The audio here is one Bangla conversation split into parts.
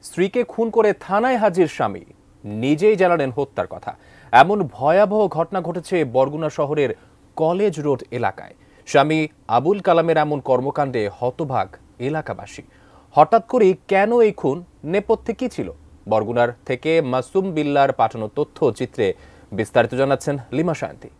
স্ত্রীকে খুন করে থানায় হাজির স্বামী, নিজেই জানালেন হত্যার কথা। এমন ভয়াবহ ঘটনা ঘটেছে বরগুনা শহরের কলেজ রোড এলাকায়। স্বামী আবুল কালামের এমন কর্মকাণ্ডে হতবাক এলাকাবাসী। হঠাৎ করেই কেন এই খুন, নেপথ্যে কি ছিল? বরগুনার থেকে মাসুম বিল্লার পাঠানো তথ্য চিত্রে বিস্তারিত জানাচ্ছেন লিমা সায়ন্তী।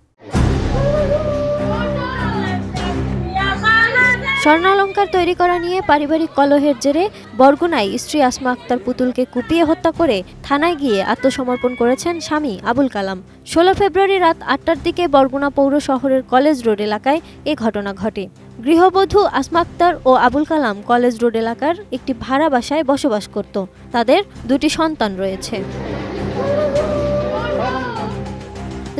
স্বর্ণালঙ্কার তৈরি করা নিয়ে পারিবারিক কলহের জেরে বরগুনায় স্ত্রী আসমা আক্তার পুতুলকে কুপিয়ে হত্যা করে থানায় গিয়ে আত্মসমর্পণ করেছেন স্বামী আবুল কালাম। 16 ফেব্রুয়ারি রাত 8টার দিকে বরগুনা পৌর শহরের কলেজ রোড এলাকায় এ ঘটনা ঘটে। গৃহবধূ আসমা আক্তার ও আবুল কালাম কলেজ রোড এলাকার একটি ভাড়া বাসায় বসবাস করত। তাদের 2টি সন্তান রয়েছে।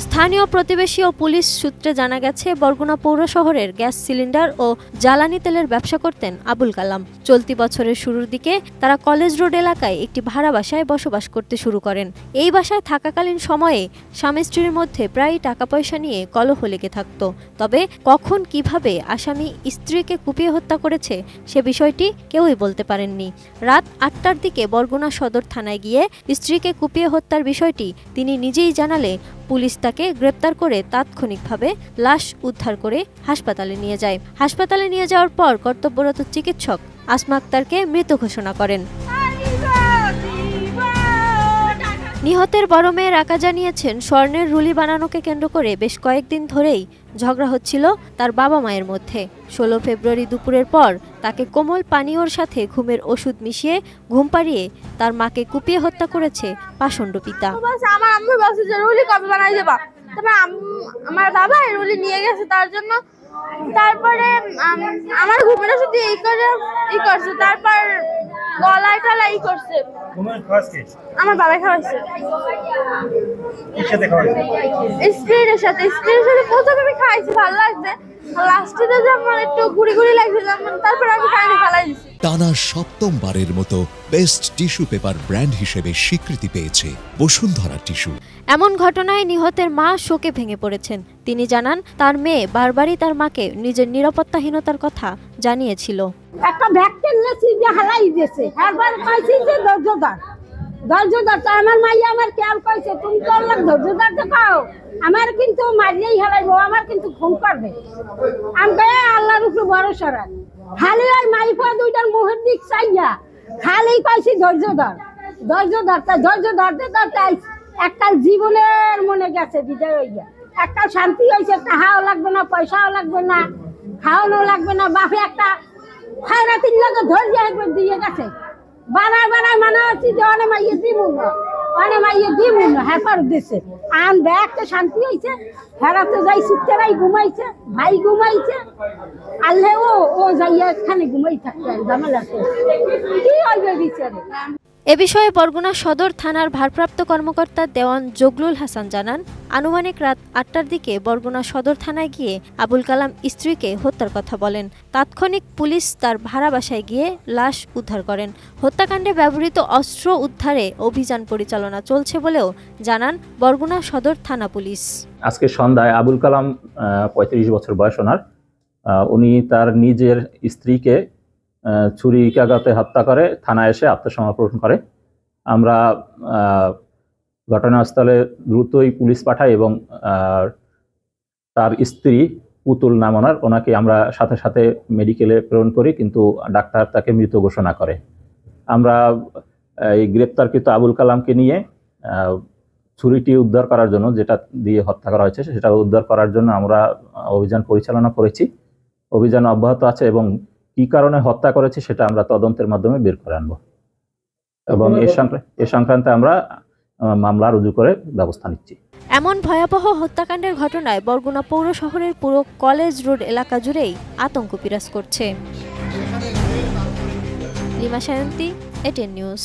স্থানীয় প্রতিবেশী ও পুলিশ সূত্রে জানা গেছে, বরগুনা পৌর শহরের গ্যাস সিলিন্ডার ও জ্বালানি তেলের ব্যবসা করতেন আবুল কালাম। চলতি বছরের শুরুর দিকে তারা কলেজ রোড এলাকায় একটি ভাড়া বাসায় বসবাস করতে শুরু করেন। এই বাসায় থাকাকালীন সময়ে স্বামী স্ত্রীর মধ্যে প্রায় টাকা পয়সা নিয়ে কলহ লেগে থাকত। তবে কখন কিভাবে আসামি স্ত্রীকে কুপিয়ে হত্যা করেছে সে বিষয়টি কেউই বলতে পারেননি। রাত 8টার দিকে বরগুনা সদর থানায় গিয়ে স্ত্রীকে কুপিয়ে হত্যার বিষয়টি তিনি নিজেই জানালে পুলিশ তাকে গ্রেপ্তার করে তাৎক্ষণিকভাবে লাশ উদ্ধার করে হাসপাতালে নিয়ে যায়। হাসপাতালে নিয়ে যাওয়ার পর কর্তব্যরত চিকিৎসক আসমা আক্তারকে মৃত ঘোষণা করেন। নিহতের বড় মেয়ে রাকা জানিয়েছেন, স্বর্ণের রুলি বানানোকে কেন্দ্র করে বেশ কয়েকদিন ধরেই ঝগড়া হচ্ছিল তার বাবা মায়ের মধ্যে। 16 ফেব্রুয়ারি দুপুরের পর তাকে কোমল পানীয়র সাথে ঘুমের ওষুধ মিশিয়ে ঘুম পাড়িয়ে তার মাকে কুপিয়ে হত্যা করেছে পাষণ্ড পিতা। আমার আম্মু বলছে যে রুলি কবে বানাই দেবা, তবে আমার বাবা রুলি নিয়ে গেছে তার জন্য। তারপরে আমার ঘুমের ওষুধ ই করছে, তারপর গলায় ঠালাই করছে। আমার বাবা খাওয়াইছে স্প্রের সাথে প্রথমে আমি খাইছি, ভালো লাগছে। লাস্টে যেমন একটু গুড়ি গুড়ি লাগছে, তারপর আমি খাইনি, ফেলাই দিছি। টানা 7মবারের মতো বেস্ট টিস্যু পেপার ব্র্যান্ড হিসেবে স্বীকৃতি পেয়েছে বসুন্ধরা টিস্যু। এমন ঘটনায় নিহতের মা শোকে ভেঙে পড়েছেন। তিনি জানান, তার মেয়ে বারবারই তার মাকে নিজের নিরাপত্তাহীনতার কথা জানিয়েছিল। একটা ভ্যাকসিন নেছি যে হালাই দিয়েছে, একবার কইছি যে ধৈর্যধর আমার মাইয়া আমার কেয়ার কইছে তুমি তো আল্লাহ ধৈর্যধর দেখাও, আমার কিন্তু মারিয়েই হালাইবো, আমার কিন্তু খুন করবে। আমি কই আল্লাহর উপর ভরসা রাখ। খালি ওই মাইফা দুইটার মুখের দিক চাইয়া খালি কইছি ধৈর্যধর ধরতে একটা জীবনের মনে গেছে বিজয় হইয়া, একটা শান্তি হয়েছে, টাকাও লাগবে না, পয়সাও লাগবে না, খাওয়ানো লাগবে না। বাপে একটা খায়রাতির লাগে ধৈর্য একবার দিয়ে গেছে, বানায় মানে হচ্ছে যে অনেক মাইয়ে দিমুন না হ্যাপার দিচ্ছে আনবে, একটা শান্তি হয়েছে। হেরাতে যাই সিস্টারাই ঘুমাইছে, ভাই ঘুমাইছে, আল্লাহ ও যাইয়া এখানে ঘুমাই থাকতে ঝামেলাতে কি হইবে বিচারে। এ বিষয়ে বরগুনা সদর থানার ভারপ্রাপ্ত কর্মকর্তা দেওয়ান জগলুল হাসান জানান, আনুমানিক রাত 8টার দিকে বরগুনা সদর থানায় গিয়ে আবুল কালাম স্ত্রীকে হত্যার কথা বলেন। তাৎক্ষণিক পুলিশ তার ভাড়া বাসায় গিয়ে লাশ উদ্ধার করেন। হত্যাকাণ্ডে ব্যবহৃত অস্ত্র উদ্ধারে অভিযান পরিচালনা চলছে বলেও জানান বরগুনা সদর থানা পুলিশ। আজকে সন্ধ্যায় আবুল কালাম 35 বছর বয়স ওনার, উনি তার নিজের স্ত্রীকে ছুরিকাঘাতে হত্যা করে থানায় এসে আত্মসমর্পণ করে। আমরা ঘটনাস্থলে দ্রুতই পুলিশ পাঠাই এবং তার স্ত্রী পুতুল নাম ওনাকে আমরা সাথে সাথে মেডিকেলে প্রেরণ করি, কিন্তু ডাক্তার তাকে মৃত ঘোষণা করে। আমরা এই গ্রেপ্তারকৃত আবুল কালামকে নিয়ে ছুরিটি উদ্ধার করার জন্য, যেটা দিয়ে হত্যা করা হয়েছে সেটা উদ্ধার করার জন্য আমরা অভিযান পরিচালনা করেছি। অভিযান অব্যাহত আছে এবং কি কারণে হত্যা করেছে সেটা আমরা তদন্তের মাধ্যমে বের করে আনবো এবং এ সংক্রান্তে আমরা মামলা রুজু করে ব্যবস্থা নিচ্ছি। এমন ভয়াবহ হত্যাকাণ্ডের ঘটনায় বরগুনা পৌর শহরের পুরো কলেজ রোড এলাকা জুড়েই আতঙ্ক বিরাজ করছে। Lima Sayanti, ATN news.